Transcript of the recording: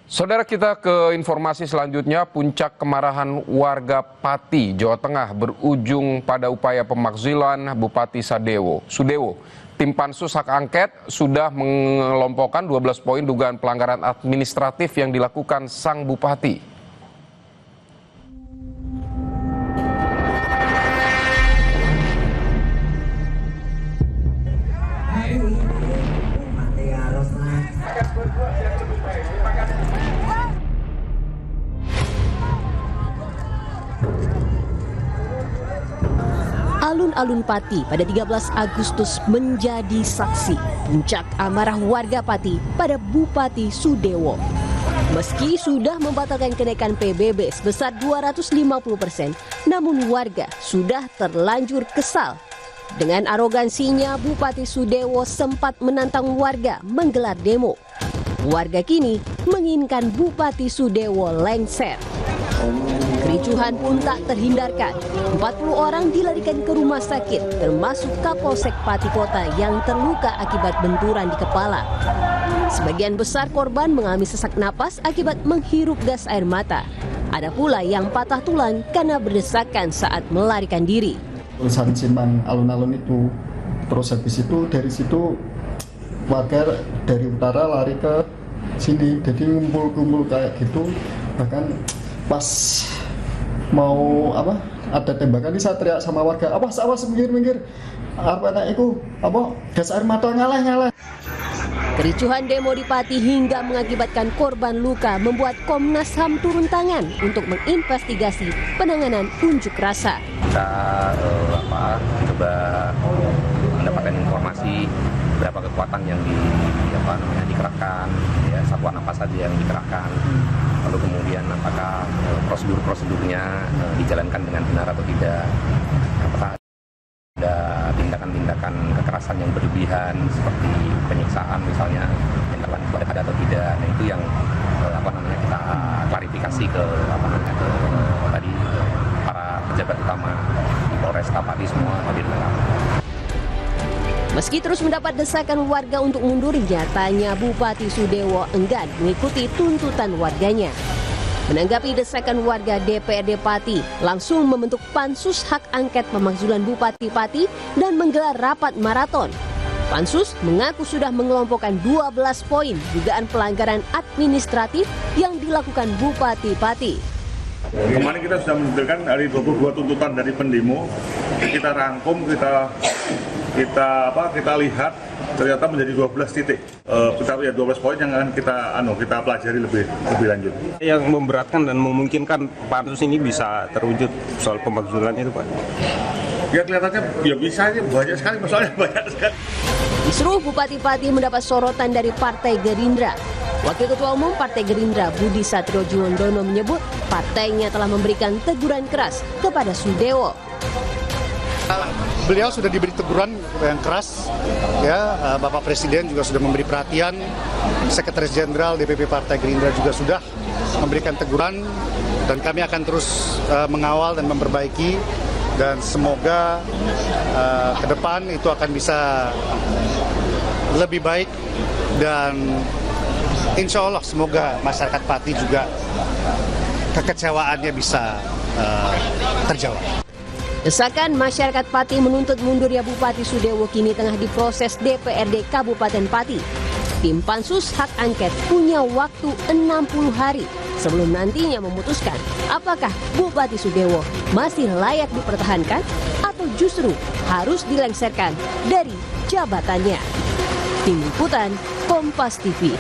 Saudara, kita ke informasi selanjutnya. Puncak kemarahan warga Pati, Jawa Tengah berujung pada upaya pemakzulan Bupati Sudewo. Tim Pansus Hak Angket sudah mengelompokkan 12 poin dugaan pelanggaran administratif yang dilakukan sang Bupati. Alun-alun Pati pada 13 Agustus menjadi saksi puncak amarah warga Pati pada Bupati Sudewo. Meski sudah membatalkan kenaikan PBB sebesar 250%, namun warga sudah terlanjur kesal. Dengan arogansinya, Bupati Sudewo sempat menantang warga menggelar demo. Warga kini menginginkan Bupati Sudewo lengser. Kericuhan pun tak terhindarkan. 40 orang dilarikan ke rumah sakit, termasuk Kapolsek Pati Kota yang terluka akibat benturan di kepala. Sebagian besar korban mengalami sesak napas akibat menghirup gas air mata. Ada pula yang patah tulang karena berdesakan saat melarikan diri. Tulisan Simpang alun-alun itu, terus habis itu dari situ warga dari utara lari ke sini, jadi ngumpul-ngumpul kayak gitu. Bahkan pas mau ada tembakan, ini saya teriak sama warga, awas minggir, gas air mata ngalah. Kericuhan demo di Pati hingga mengakibatkan korban luka membuat Komnas HAM turun tangan untuk menginvestigasi penanganan unjuk rasa. Kita coba mendapatkan informasi berapa kekuatan yang dikerahkan, ya, satuan apa saja yang dikerahkan, lalu kemudian apakah prosedurnya dijalankan dengan benar atau tidak, apakah ada tindakan-tindakan kekerasan yang berlebihan seperti penyiksaan misalnya yang terlanjur ada atau tidak. Nah, itu yang kita klarifikasi ke tadi para pejabat utama di Polresta Pati semua hadir lengkap. Meski terus mendapat desakan warga untuk mundur, nyatanya Bupati Sudewo enggan mengikuti tuntutan warganya. Menanggapi desakan warga, DPRD Pati langsung membentuk Pansus Hak Angket Pemakzulan Bupati Pati dan menggelar rapat maraton. Pansus mengaku sudah mengelompokkan 12 poin dugaan pelanggaran administratif yang dilakukan Bupati Pati. Kemarin kita sudah menunjukkan dari 22 tuntutan dari pendemo, kita rangkum, kita lihat ternyata menjadi 12 titik. Kita lihat 12 poin yang akan kita pelajari lebih lanjut. Yang memberatkan dan memungkinkan pansus ini bisa terwujud soal pemakzulan itu, Pak? Ya kelihatannya ya bisa, banyak sekali masalahnya, banyak sekali. Kisruh Bupati Pati mendapat sorotan dari Partai Gerindra. Wakil Ketua Umum Partai Gerindra Budi Satriojiwandono menyebut partainya telah memberikan teguran keras kepada Sudewo. Beliau sudah diberi teguran yang keras, ya. Bapak Presiden juga sudah memberi perhatian, Sekretaris Jenderal DPP Partai Gerindra juga sudah memberikan teguran, dan kami akan terus mengawal dan memperbaiki, dan semoga ke depan itu akan bisa lebih baik, dan insya Allah semoga masyarakat Pati juga kekecewaannya bisa terjawab. Desakan masyarakat Pati menuntut mundurnya Bupati Sudewo kini tengah diproses DPRD Kabupaten Pati. Tim Pansus Hak Angket punya waktu 60 hari sebelum nantinya memutuskan apakah Bupati Sudewo masih layak dipertahankan atau justru harus dilengserkan dari jabatannya. Tim Liputan Kompas TV.